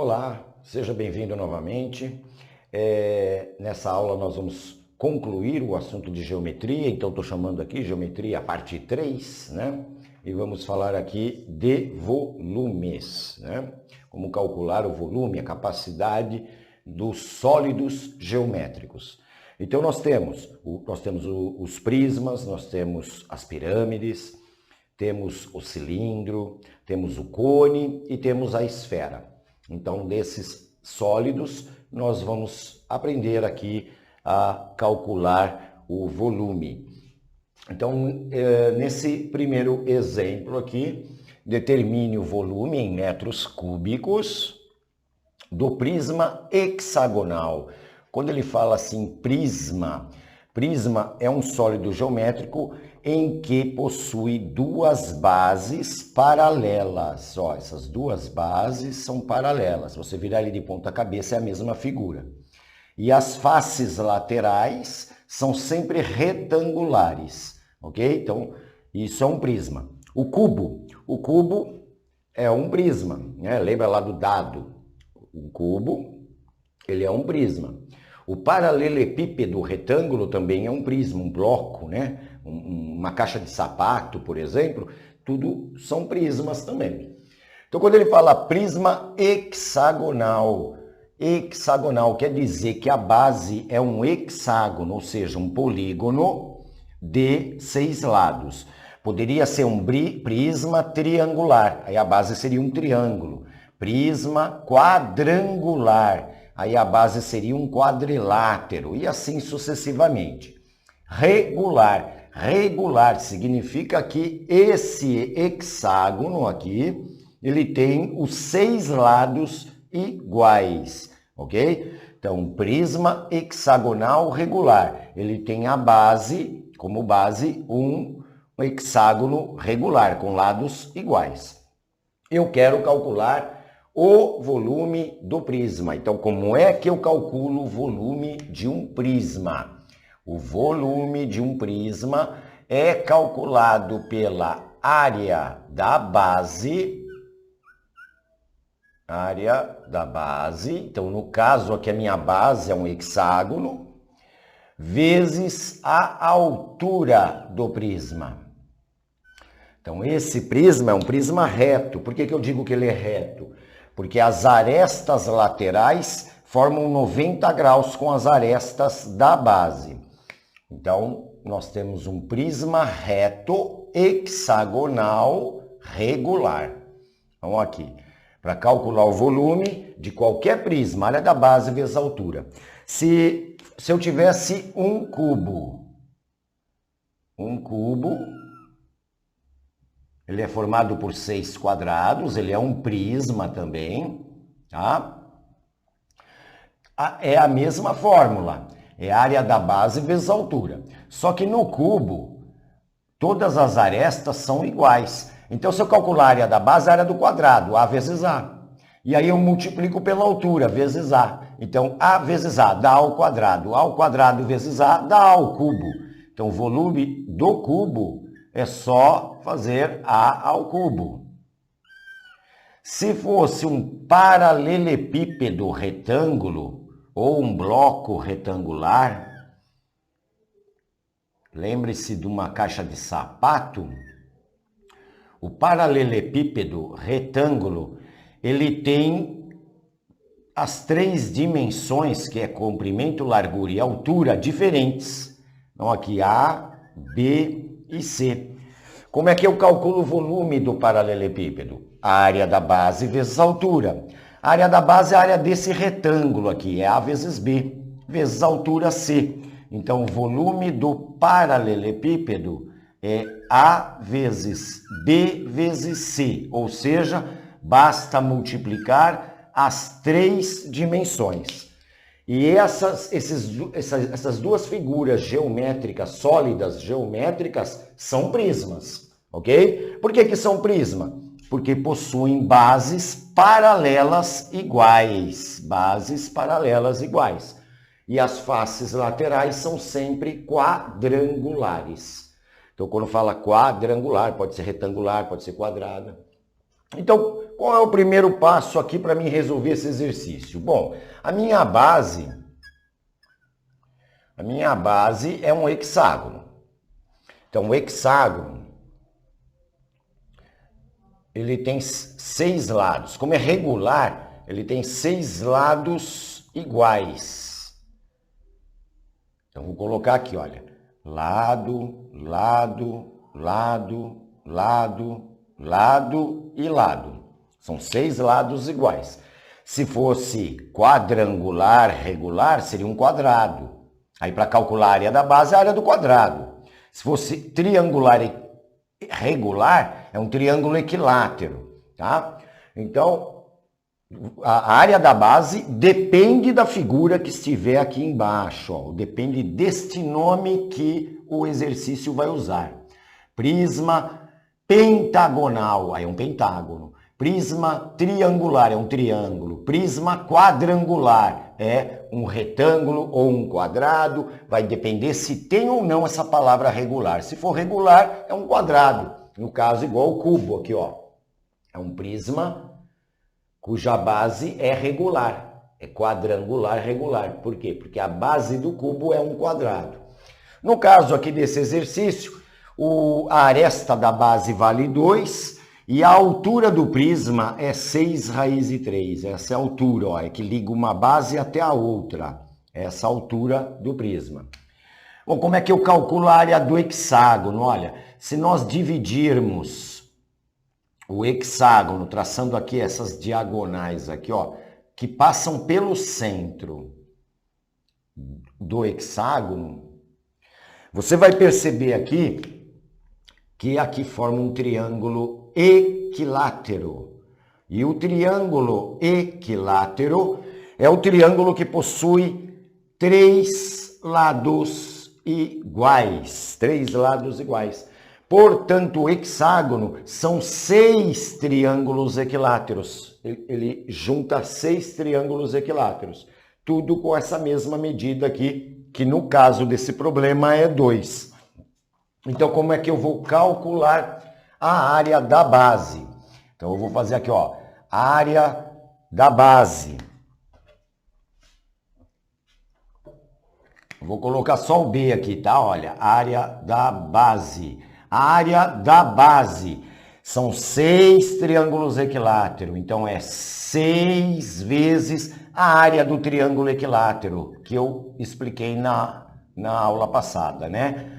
Olá, seja bem-vindo novamente. Nessa aula nós vamos concluir o assunto de geometria, então estou chamando aqui geometria parte 3, né? E vamos falar aqui de volumes, né? Como calcular o volume, a capacidade dos sólidos geométricos. Então nós temos os prismas, nós temos as pirâmides, temos o cilindro, temos o cone e temos a esfera. Então, desses sólidos, nós vamos aprender aqui a calcular o volume. Então, nesse primeiro exemplo aqui, determine o volume em metros cúbicos do prisma hexagonal. Quando ele fala assim, prisma é um sólido geométrico em que possui duas bases paralelas. Ó, essas duas bases são paralelas. Se você virar ele de ponta cabeça, é a mesma figura. E as faces laterais são sempre retangulares, ok? Então, isso é um prisma. O cubo é um prisma, né? Lembra lá do dado? O cubo, ele é um prisma. O paralelepípedo retângulo também é um prisma, um bloco, né? Uma caixa de sapato, por exemplo, tudo são prismas também. Então, quando ele fala prisma hexagonal quer dizer que a base é um hexágono, ou seja, um polígono de 6 lados. Poderia ser um prisma triangular, aí a base seria um triângulo. Prisma quadrangular, aí a base seria um quadrilátero, e assim sucessivamente. Regular significa que esse hexágono aqui, ele tem os 6 lados iguais, ok? Então, prisma hexagonal regular, ele tem a base, como base, um hexágono regular, com lados iguais. Eu quero calcular o volume do prisma. Então, como é que eu calculo o volume de um prisma? O volume de um prisma é calculado pela área da base. Então, no caso aqui, a minha base é um hexágono, vezes a altura do prisma. Então, esse prisma é um prisma reto. Por que eu digo que ele é reto? Porque as arestas laterais formam 90 graus com as arestas da base. Então, nós temos um prisma reto hexagonal regular. Vamos aqui. Para calcular o volume de qualquer prisma, área da base vezes a altura. Se eu tivesse um cubo, ele é formado por 6 quadrados, ele é um prisma também, tá? É a mesma fórmula, é área da base vezes a altura. Só que no cubo, todas as arestas são iguais. Então, se eu calcular a área da base, a área do quadrado, A vezes A. E aí eu multiplico pela altura, vezes A. Então, A vezes A dá A ao quadrado vezes A dá A ao cubo. Então, o volume do cubo é só fazer A ao cubo. Se fosse um paralelepípedo retângulo ou um bloco retangular, lembre-se de uma caixa de sapato, o paralelepípedo retângulo, ele tem as 3 dimensões, que é comprimento, largura e altura, diferentes. Então, aqui A, B e C. Como é que eu calculo o volume do paralelepípedo? A área da base vezes a altura. A área da base é a área desse retângulo aqui, é A vezes B, vezes a altura C. Então, o volume do paralelepípedo é A vezes B vezes C, ou seja, basta multiplicar as 3 dimensões. E essas duas figuras geométricas, sólidas geométricas, são prismas, ok? Por que são prisma? Porque possuem bases paralelas iguais. E as faces laterais são sempre quadrangulares. Então, quando fala quadrangular, pode ser retangular, pode ser quadrada. Então, qual é o primeiro passo aqui para mim resolver esse exercício? Bom, a minha base é um hexágono. Então, o hexágono, ele tem 6 lados. Como é regular, ele tem 6 lados iguais. Então, vou colocar aqui, olha, lado, lado, lado, lado, lado e lado. São 6 lados iguais. Se fosse quadrangular regular, seria um quadrado. Aí, para calcular a área da base, é a área do quadrado. Se fosse triangular regular, é um triângulo equilátero, tá? Então, a área da base depende da figura que estiver aqui embaixo, ó. Depende deste nome que o exercício vai usar. Prisma pentagonal, aí é um pentágono. Prisma triangular, é um triângulo. Prisma quadrangular, é um retângulo ou um quadrado. Vai depender se tem ou não essa palavra regular. Se for regular, é um quadrado. No caso, igual o cubo aqui, ó. É um prisma cuja base é regular. É quadrangular regular. Por quê? Porque a base do cubo é um quadrado. No caso aqui desse exercício, a aresta da base vale 2 e a altura do prisma é 6 raiz de 3. Essa é a altura, ó, é que liga uma base até a outra. Essa altura do prisma. Bom, como é que eu calculo a área do hexágono? Olha, se nós dividirmos o hexágono, traçando aqui essas diagonais aqui, ó, que passam pelo centro do hexágono, você vai perceber aqui que aqui forma um triângulo equilátero. E o triângulo equilátero é o triângulo que possui 3 lados iguais. 3 lados iguais. Portanto, o hexágono são 6 triângulos equiláteros. Ele junta 6 triângulos equiláteros. Tudo com essa mesma medida aqui, que no caso desse problema é 2. Então, como é que eu vou calcular a área da base? Então, eu vou fazer aqui, ó, área da base. Vou colocar só o B aqui, tá? Olha, área da base. A área da base são 6 triângulos equiláteros. Então, é 6 vezes a área do triângulo equilátero, que eu expliquei na aula passada, né?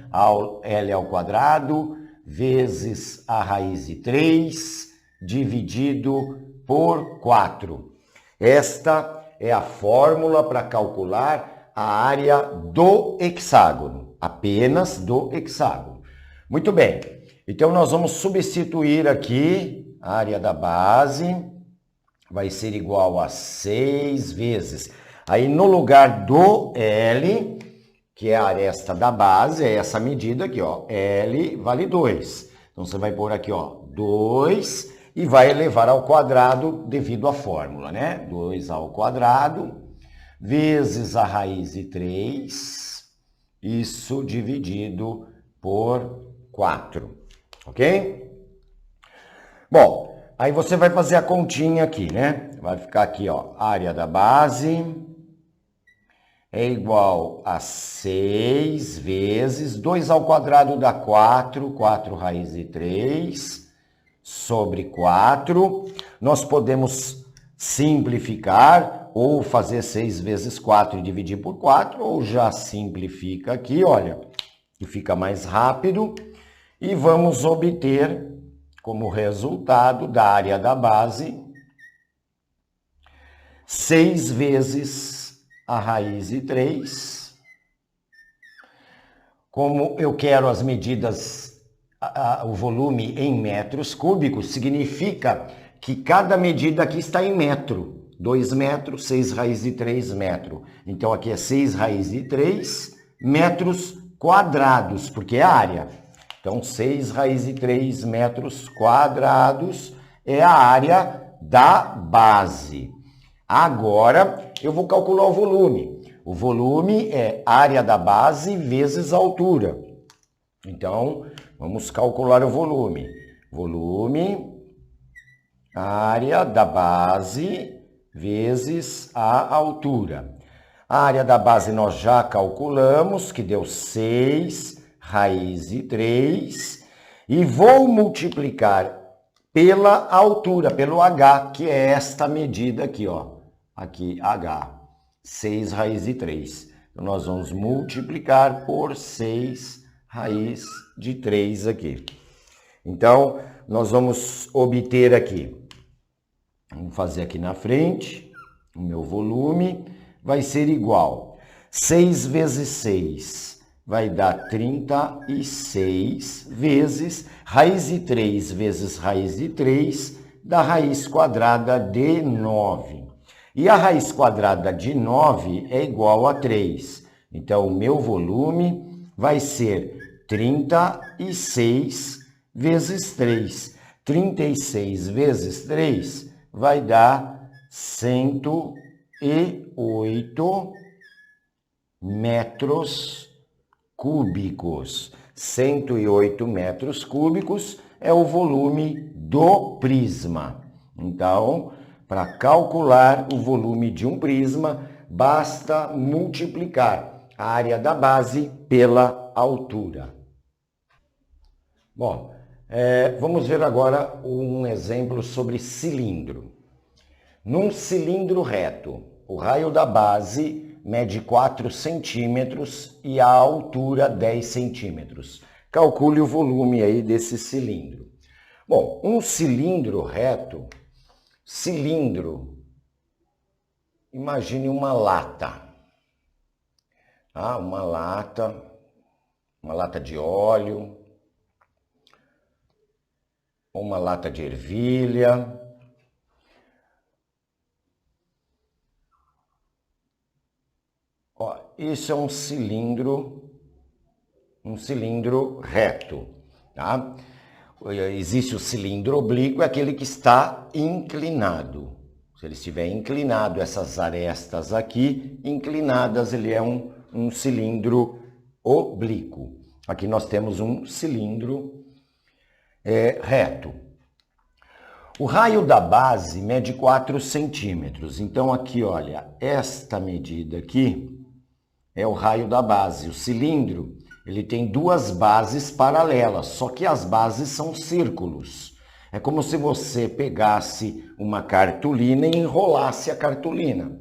L ao quadrado vezes a raiz de 3 dividido por 4. Esta é a fórmula para calcular a área do hexágono, apenas do hexágono. Muito bem, então nós vamos substituir aqui a área da base, vai ser igual a 6 vezes. Aí no lugar do L, que é a aresta da base, é essa medida aqui, ó, L vale 2. Então você vai pôr aqui, ó, 2 e vai elevar ao quadrado devido à fórmula, né? 2 ao quadrado vezes a raiz de 3, isso dividido por 4, ok? Bom, aí você vai fazer a continha aqui, né? Vai ficar aqui, ó, área da base é igual a 6 vezes 2 ao quadrado dá 4, 4 raiz de 3, sobre 4. Nós podemos simplificar ou fazer 6 vezes 4 e dividir por 4, ou já simplifica aqui, olha, que fica mais rápido. E vamos obter como resultado da área da base 6 vezes a raiz de 3. Como eu quero as medidas, o volume em metros cúbicos, significa que cada medida aqui está em metro. 2 metros, 6 raiz de 3 metro. Então aqui é 6 raiz de 3 metros quadrados, porque é a área. Então 6 raiz de 3 metros quadrados é a área da base. Agora eu vou calcular o volume. O volume é área da base vezes a altura. Então, vamos calcular o volume. Volume área da base vezes a altura. A área da base nós já calculamos, que deu 6 raiz de 3, e vou multiplicar pela altura, pelo h, que é esta medida aqui, ó. Aqui, h, 6 raiz de 3. Então, nós vamos multiplicar por 6 raiz de 3 aqui. Então, nós vamos obter aqui, vamos fazer aqui na frente, o meu volume vai ser igual. 6 vezes 6 vai dar 36 vezes raiz de 3 vezes raiz de 3 dá raiz quadrada de 9. E a raiz quadrada de 9 é igual a 3. Então, o meu volume vai ser 36 vezes 3. 36 vezes 3 vai dar 108 metros cúbicos. 108 metros cúbicos é o volume do prisma. Então, para calcular o volume de um prisma, basta multiplicar a área da base pela altura. Bom, vamos ver agora um exemplo sobre cilindro. Num cilindro reto, o raio da base mede 4 centímetros e a altura 10 centímetros. Calcule o volume aí desse cilindro. Bom, um cilindro reto, imagine uma lata. Uma lata de óleo, uma lata de ervilha. Ó, isso é um cilindro reto, tá? Existe o cilindro oblíquo, é aquele que está inclinado. Se ele estiver inclinado, essas arestas aqui inclinadas, ele é um cilindro oblíquo. Aqui nós temos um cilindro reto. O raio da base mede 4 centímetros. Então, aqui, olha, esta medida aqui é o raio da base. O cilindro, ele tem duas bases paralelas, só que as bases são círculos. É como se você pegasse uma cartolina e enrolasse a cartolina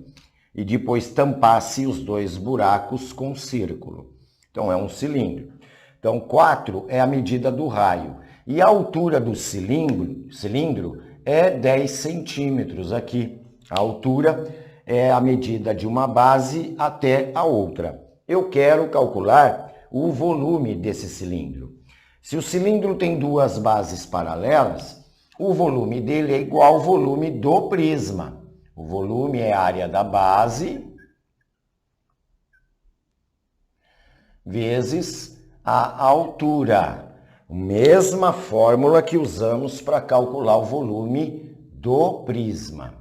e depois tampasse os dois buracos com círculo. Então, é um cilindro. Então, 4 é a medida do raio. E a altura do cilindro é 10 centímetros aqui. A altura é a medida de uma base até a outra. Eu quero calcular o volume desse cilindro. Se o cilindro tem duas bases paralelas, o volume dele é igual ao volume do prisma. O volume é a área da base vezes a altura. A mesma fórmula que usamos para calcular o volume do prisma.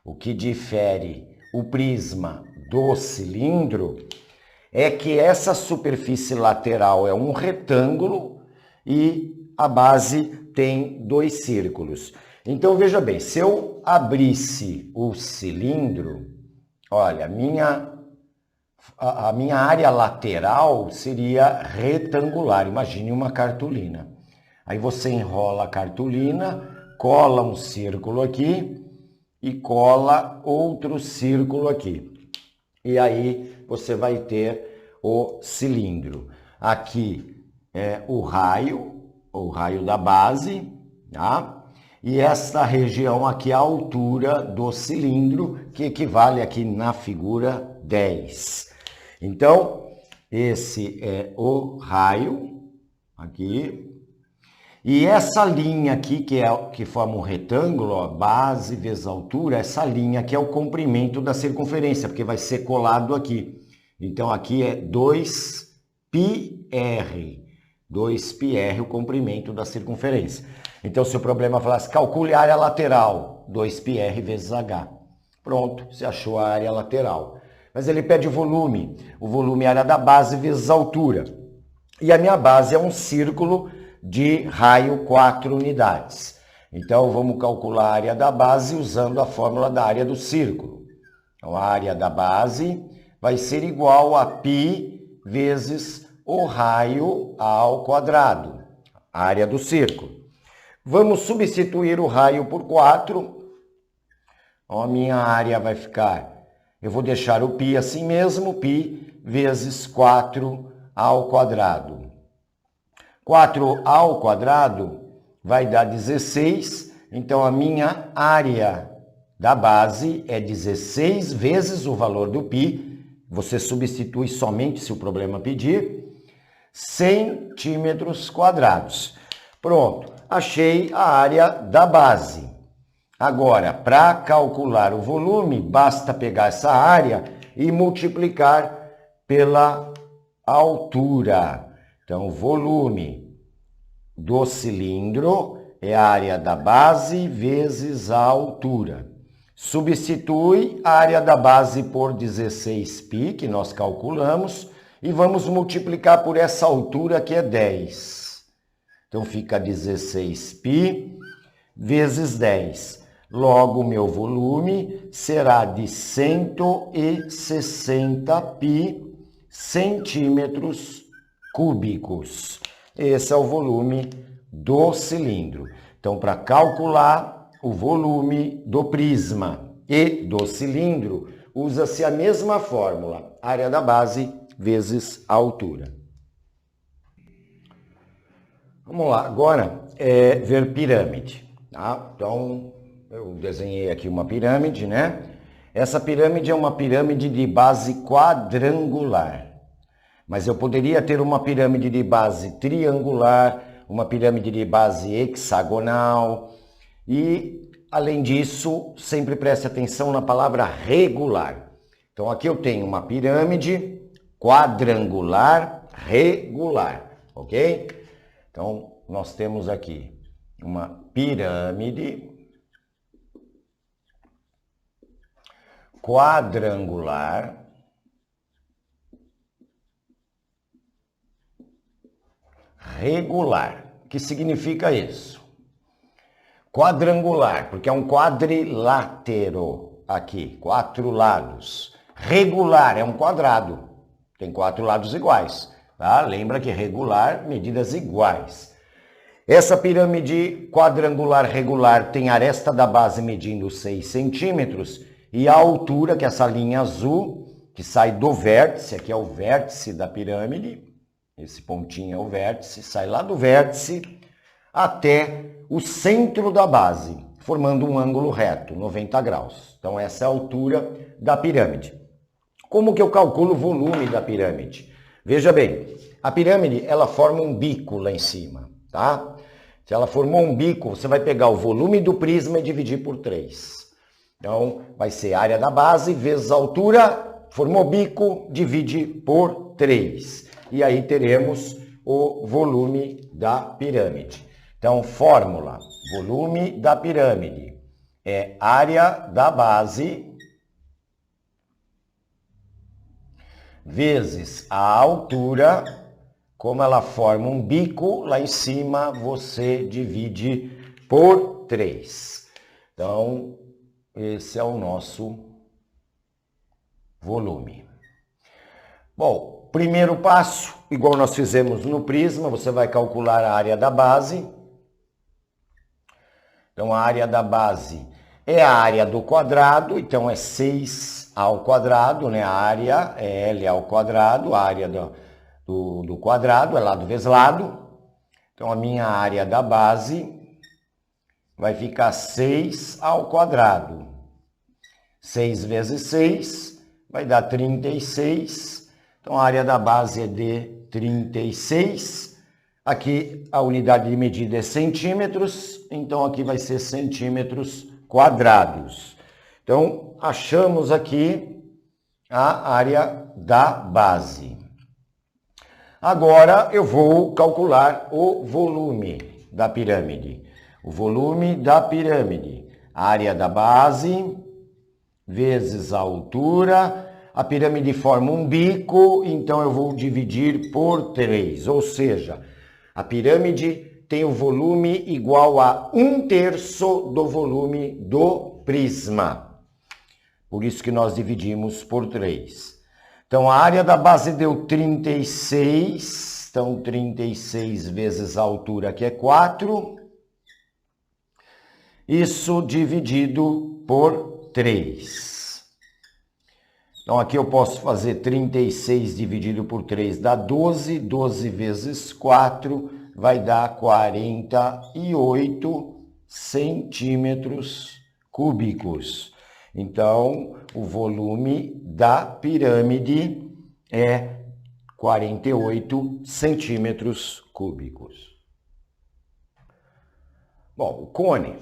O que difere o prisma do cilindro é que essa superfície lateral é um retângulo e a base tem dois círculos. Então, veja bem, se eu abrisse o cilindro, olha, a minha área lateral seria retangular. Imagine uma cartolina. Aí você enrola a cartolina, cola um círculo aqui e cola outro círculo aqui. E aí você vai ter o cilindro. Aqui é o raio da base, tá? E esta região aqui é a altura do cilindro, que equivale aqui na figura 10. Então, esse é o raio, aqui. E essa linha aqui, que forma um retângulo, ó, base vezes altura, essa linha aqui é o comprimento da circunferência, porque vai ser colado aqui. Então, aqui é 2πr. 2πr, o comprimento da circunferência. Então, se o problema falasse, calcule a área lateral, 2πr vezes h. Pronto, você achou a área lateral. Mas ele pede o volume. O volume é a área da base vezes a altura. E a minha base é um círculo de raio 4 unidades. Então, vamos calcular a área da base usando a fórmula da área do círculo. Então, a área da base vai ser igual a π vezes o raio ao quadrado, a área do círculo. Vamos substituir o raio por 4. Então, a minha área vai ficar, eu vou deixar o π assim mesmo, π vezes 4 ao quadrado. 4 ao quadrado vai dar 16, então a minha área da base é 16 vezes o valor do π, você substitui somente se o problema pedir, centímetros quadrados. Pronto, achei a área da base. Agora, para calcular o volume, basta pegar essa área e multiplicar pela altura. Então, o volume do cilindro é a área da base vezes a altura. Substitui a área da base por 16π, que nós calculamos, e vamos multiplicar por essa altura que é 10. Então, fica 16π vezes 10. Logo, o meu volume será de 160π centímetros cúbicos. Esse é o volume do cilindro. Então, para calcular o volume do prisma e do cilindro, usa-se a mesma fórmula, área da base vezes a altura. Vamos lá, agora é ver pirâmide. Tá? Então, eu desenhei aqui uma pirâmide, né? Essa pirâmide é uma pirâmide de base quadrangular. Mas eu poderia ter uma pirâmide de base triangular, uma pirâmide de base hexagonal e, além disso, sempre preste atenção na palavra regular. Então, aqui eu tenho uma pirâmide quadrangular regular, ok? Então, nós temos aqui uma pirâmide quadrangular regular. O que significa isso? Quadrangular, porque é um quadrilátero aqui, 4 lados. Regular é um quadrado, tem 4 lados iguais. Tá? Lembra que regular, medidas iguais. Essa pirâmide quadrangular regular tem a aresta da base medindo 6 centímetros e a altura, que é essa linha azul, que sai do vértice, aqui é o vértice da pirâmide, esse pontinho é o vértice, sai lá do vértice até o centro da base, formando um ângulo reto, 90 graus. Então, essa é a altura da pirâmide. Como que eu calculo o volume da pirâmide? Veja bem, a pirâmide, ela forma um bico lá em cima, tá? Se ela formou um bico, você vai pegar o volume do prisma e dividir por 3. Então, vai ser a área da base vezes a altura, formou bico, divide por 3. E aí teremos o volume da pirâmide. Então, fórmula, volume da pirâmide é área da base vezes a altura. Como ela forma um bico, lá em cima você divide por 3. Então, esse é o nosso volume. Bom, primeiro passo, igual nós fizemos no prisma, você vai calcular a área da base. Então, a área da base é a área do quadrado, então é 6 ao quadrado, né? A área é L ao quadrado, a área do quadrado é lado vezes lado. Então, a minha área da base vai ficar 6 ao quadrado. 6 vezes 6 vai dar 36. Então, a área da base é de 36. Aqui a unidade de medida é centímetros, então aqui vai ser centímetros quadrados. Então, achamos aqui a área da base. Agora eu vou calcular o volume da pirâmide. O volume da pirâmide, a área da base vezes a altura. A pirâmide forma um bico, então eu vou dividir por 3, ou seja, a pirâmide tem o volume igual a 1/3 do volume do prisma. Por isso que nós dividimos por 3. Então, a área da base deu 36. Então, 36 vezes a altura, que é 4. Isso dividido por 3. Então, aqui eu posso fazer 36 dividido por 3 dá 12. 12 vezes 4 vai dar 48 centímetros cúbicos. Então, o volume da pirâmide é 48 centímetros cúbicos. Bom, o cone.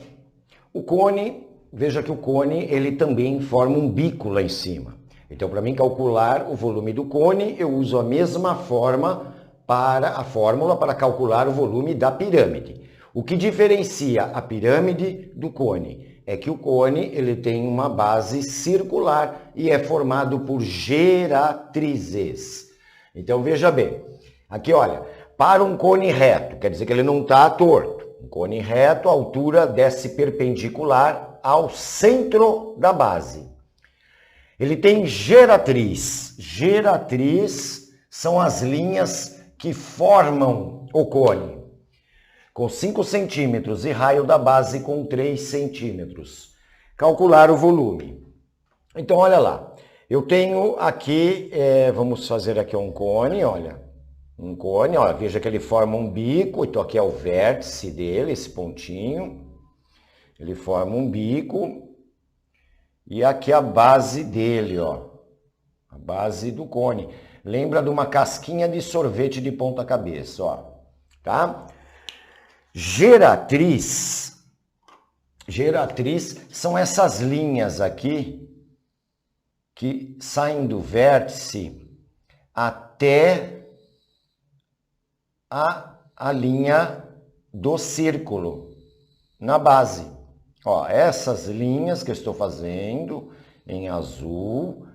Veja que o cone ele também forma um bico lá em cima. Então, para mim calcular o volume do cone, eu uso a mesma fórmula para calcular o volume da pirâmide. O que diferencia a pirâmide do cone é que o cone ele tem uma base circular e é formado por geratrizes. Então, veja bem, aqui olha, para um cone reto, quer dizer que ele não está torto. Um cone reto, a altura desce perpendicular ao centro da base. Ele tem geratriz. Geratriz são as linhas que formam o cone, com 5 centímetros e raio da base com 3 centímetros. Calcular o volume. Então, olha lá. Eu tenho aqui, vamos fazer aqui um cone, olha. Um cone, olha, veja que ele forma um bico. Então, aqui é o vértice dele, esse pontinho. Ele forma um bico. E aqui a base dele, ó. A base do cone. Lembra de uma casquinha de sorvete de ponta cabeça, ó. Tá? Geratriz são essas linhas aqui que saem do vértice até a linha do círculo na base. Ó, essas linhas que eu estou fazendo em azul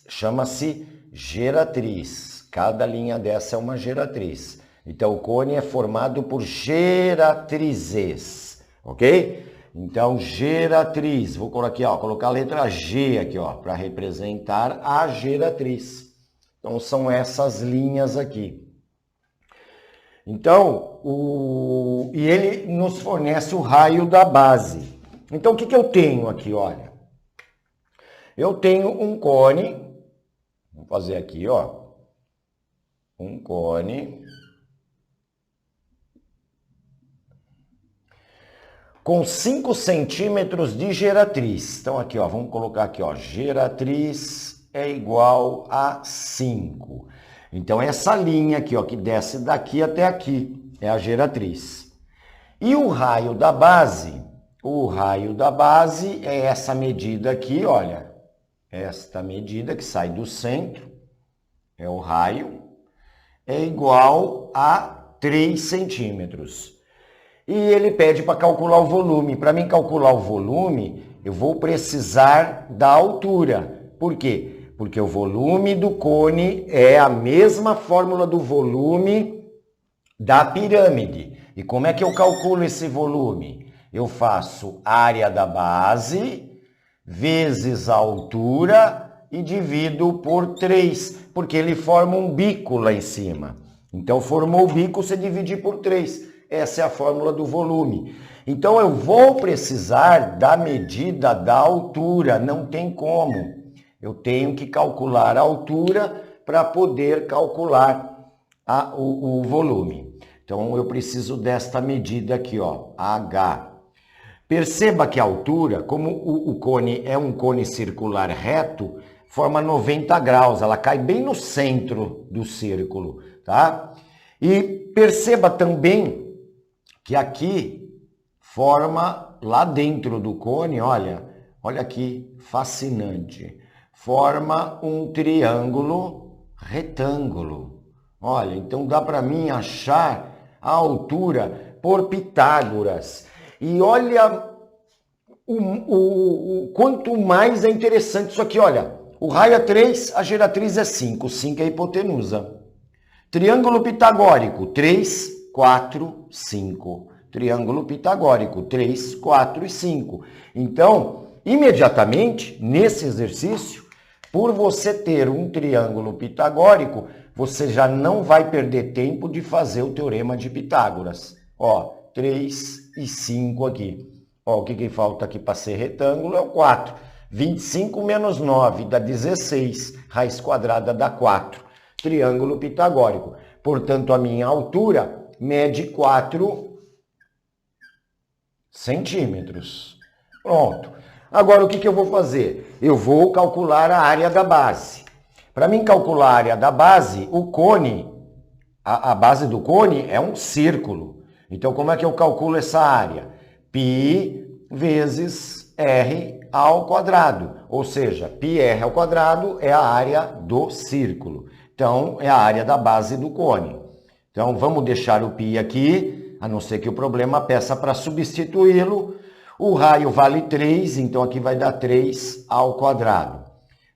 chama-se geratriz. Cada linha dessa é uma geratriz. Então, o cone é formado por geratrizes, ok? Então, geratriz. Vou colocar aqui, ó, colocar a letra G aqui, ó, para representar a geratriz. Então, são essas linhas aqui. Então, e ele nos fornece o raio da base. Então, o que eu tenho aqui, olha? Eu tenho um cone, vou fazer aqui, ó, um cone com 5 centímetros de geratriz. Então, aqui, ó, vamos colocar aqui, ó, geratriz é igual a 5. Então, essa linha aqui, ó, que desce daqui até aqui, é a geratriz. E o raio da base? O raio da base é essa medida aqui, olha. Esta medida que sai do centro, é o raio, é igual a 3 centímetros. E ele pede para calcular o volume. Para mim calcular o volume, eu vou precisar da altura. Por quê? Porque o volume do cone é a mesma fórmula do volume da pirâmide. E como é que eu calculo esse volume? Eu faço área da base vezes a altura e divido por 3, porque ele forma um bico lá em cima. Então, formou o bico, você divide por 3. Essa é a fórmula do volume. Então, eu vou precisar da medida da altura, não tem como. Eu tenho que calcular a altura para poder calcular o volume. Então, eu preciso desta medida aqui, ó, H. Perceba que a altura, como o cone é um cone circular reto, forma 90 graus, ela cai bem no centro do círculo, tá? E perceba também que aqui forma, lá dentro do cone, olha aqui, fascinante, forma um triângulo retângulo. Olha, então dá para mim achar a altura por Pitágoras. E olha o quanto mais é interessante isso aqui, olha. O raio é 3, a geratriz é 5. 5 é a hipotenusa. Triângulo pitagórico, 3 4, 5. Triângulo pitagórico, 3, 4 e 5. Então, imediatamente, nesse exercício, por você ter um triângulo pitagórico, você já não vai perder tempo de fazer o teorema de Pitágoras. Ó, 3 e 5 aqui. Ó, o que falta aqui para ser retângulo é o 4. 25 menos 9 dá 16. Raiz quadrada dá 4. Triângulo pitagórico. Portanto, a minha altura mede 4 centímetros. Pronto. Agora, o que eu vou fazer? Eu vou calcular a área da base. Para mim calcular a área da base, o cone, a base do cone é um círculo. Então, como é que eu calculo essa área? Π vezes R ao quadrado. Ou seja, πr ao quadrado é a área do círculo. Então, é a área da base do cone. Então, vamos deixar o π aqui, a não ser que o problema peça para substituí-lo. O raio vale 3, então aqui vai dar 3 ao quadrado.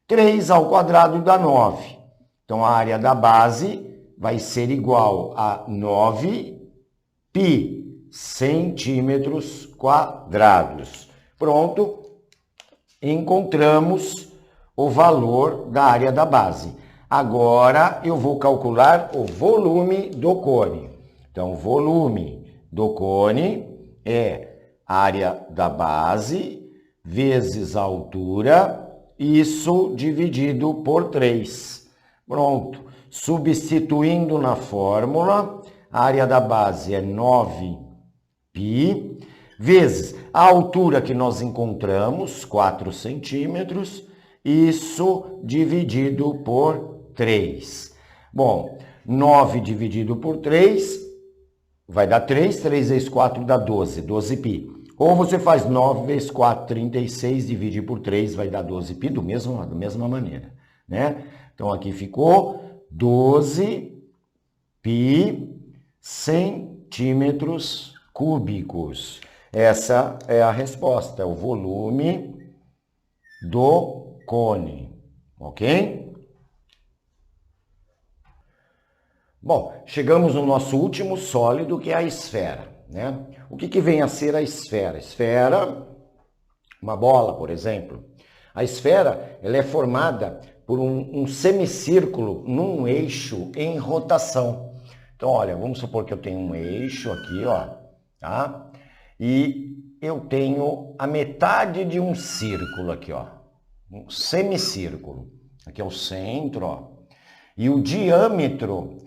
3 ao quadrado dá 9. Então, a área da base vai ser igual a 9 π centímetros quadrados. Pronto, encontramos o valor da área da base. Agora, eu vou calcular o volume do cone. Então, o volume do cone é área da base vezes a altura, isso dividido por 3. Pronto. Substituindo na fórmula, a área da base é 9π, vezes a altura que nós encontramos, 4 centímetros, isso dividido por 3. Bom, 9 dividido por 3 vai dar 3, 3 vezes 4 dá 12, 12π. Ou você faz 9 vezes 4, 36, divide por 3, vai dar 12π da mesma maneira, né? Então, aqui ficou 12π centímetros cúbicos. Essa é a resposta, é o volume do cone, ok? Bom, chegamos no nosso último sólido, que é a esfera, né? O que vem a ser a esfera? Esfera, uma bola, por exemplo. A esfera, ela é formada por um semicírculo num eixo em rotação. Então, olha, vamos supor que eu tenho um eixo aqui, ó, tá? E eu tenho a metade de um círculo aqui, ó, um semicírculo. Aqui é o centro, ó. E o diâmetro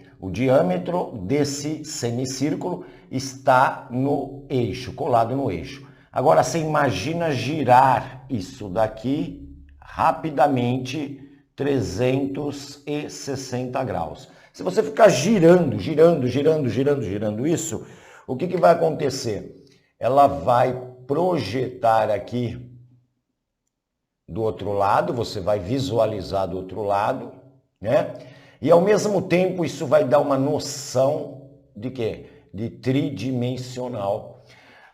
desse semicírculo está no eixo, colado no eixo. Agora, você imagina girar isso daqui rapidamente 360 graus. Se você ficar girando isso, o que vai acontecer? Ela vai projetar aqui do outro lado, você vai visualizar do outro lado, né? E ao mesmo tempo isso vai dar uma noção de quê? De tridimensional.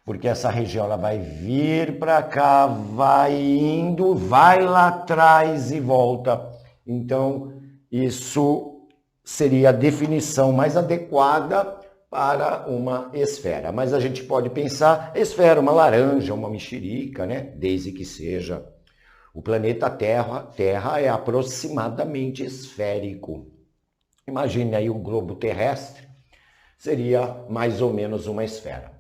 Porque essa região ela vai vir para cá, vai indo, vai lá atrás e volta. Então, isso seria a definição mais adequada para uma esfera. Mas a gente pode pensar, esfera, uma laranja, uma mexerica, né? Desde que seja. O planeta Terra é aproximadamente esférico. Imagine aí o globo terrestre, seria mais ou menos uma esfera.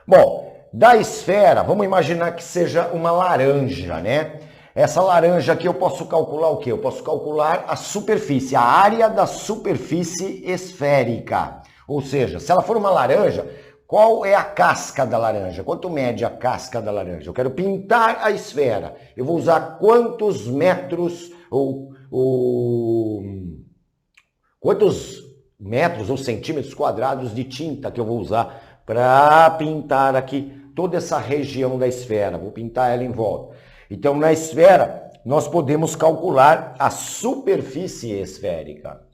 Bom, da esfera, vamos imaginar que seja uma laranja, né? Essa laranja aqui eu posso calcular o quê? Eu posso calcular a superfície, a área da superfície esférica. Ou seja, se ela for uma laranja, qual é a casca da laranja? Quanto mede a casca da laranja? Eu quero pintar a esfera. Eu vou usar quantos metros quantos metros ou centímetros quadrados de tinta que eu vou usar para pintar aqui toda essa região da esfera. Vou pintar ela em volta. Então, na esfera, nós podemos calcular a superfície esférica.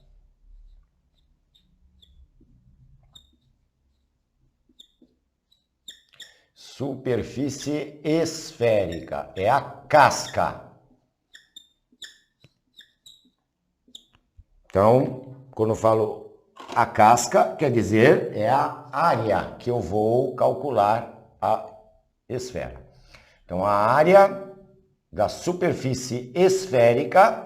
Superfície esférica é a casca. Então, quando eu falo A casca, quer dizer, é a área que eu vou calcular a esfera. Então, a área da superfície esférica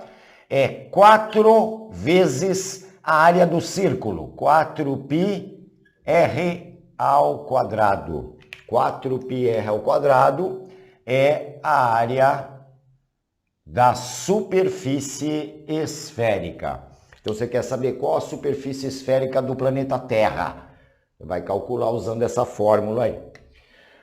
é 4 vezes a área do círculo, 4πr ao quadrado. 4πr ao quadrado é a área da superfície esférica. Então, você quer saber qual a superfície esférica do planeta Terra? Você vai calcular usando essa fórmula aí.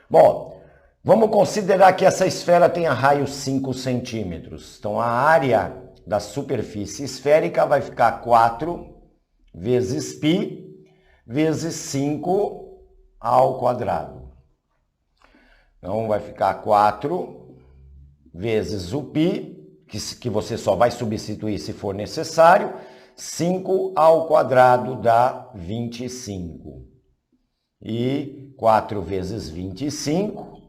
Bom, vamos considerar que essa esfera tenha raio 5 centímetros. Então, a área da superfície esférica vai ficar 4 vezes π vezes 5 ao quadrado. Então, vai ficar 4 vezes o π, que você só vai substituir se for necessário, 5 ao quadrado dá 25. E 4 vezes 25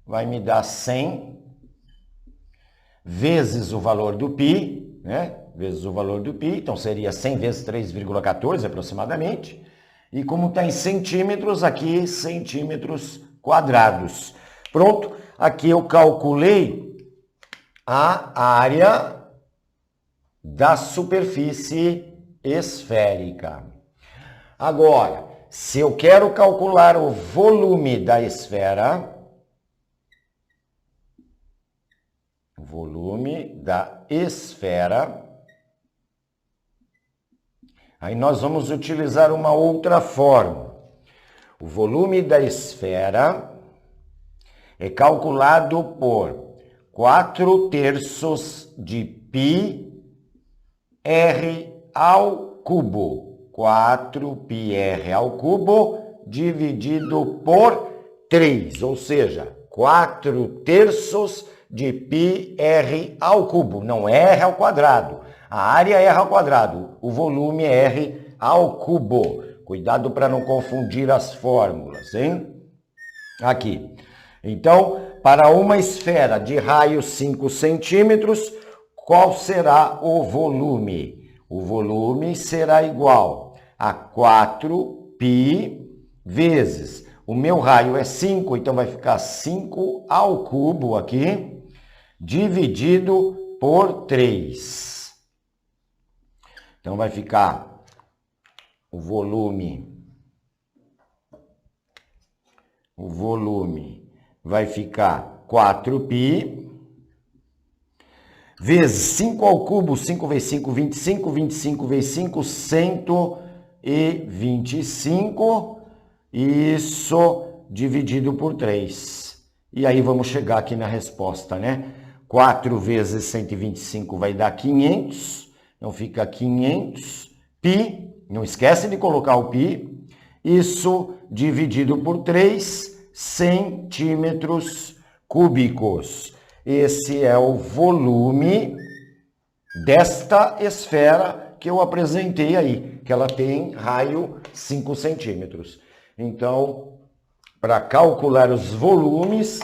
vai me dar 100 vezes o valor do π, né? Vezes o valor do π, então seria 100 vezes 3,14 aproximadamente. E como está em centímetros, aqui centímetros quadrados. Pronto, aqui eu calculei a área da superfície esférica. Agora, se eu quero calcular o volume da esfera, aí nós vamos utilizar uma outra fórmula. O volume da esfera é calculado por 4/3 de πr ao cubo. 4πr ao cubo dividido por 3, ou seja, 4/3 de πr ao cubo. Não é r ao quadrado. A área é r ao quadrado. O volume é r ao cubo. Cuidado para não confundir as fórmulas, hein? Aqui. Então, para uma esfera de raio 5 centímetros, qual será o volume? O volume será igual a 4π vezes, o meu raio é 5, então vai ficar 5 ao cubo aqui, dividido por 3. Então vai ficar o volume vai ficar 4π vezes 5 ao cubo, 5 vezes 5, 25, 25 vezes 5, 125, isso dividido por 3. E aí vamos chegar aqui na resposta, né? 4 vezes 125 vai dar 500, então fica 500 π, não esquece de colocar o π, isso dividido por 3, centímetros cúbicos. Esse é o volume desta esfera que eu apresentei aí, que ela tem raio 5 centímetros. Então, para calcular os volumes,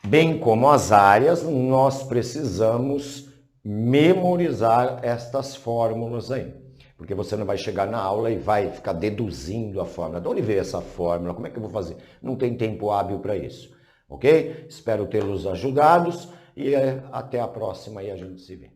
bem como as áreas, nós precisamos memorizar estas fórmulas aí. Porque você não vai chegar na aula e vai ficar deduzindo a fórmula. De onde veio essa fórmula? Como é que eu vou fazer? Não tem tempo hábil para isso. Ok? Espero tê-los ajudados e até a próxima e a gente se vê.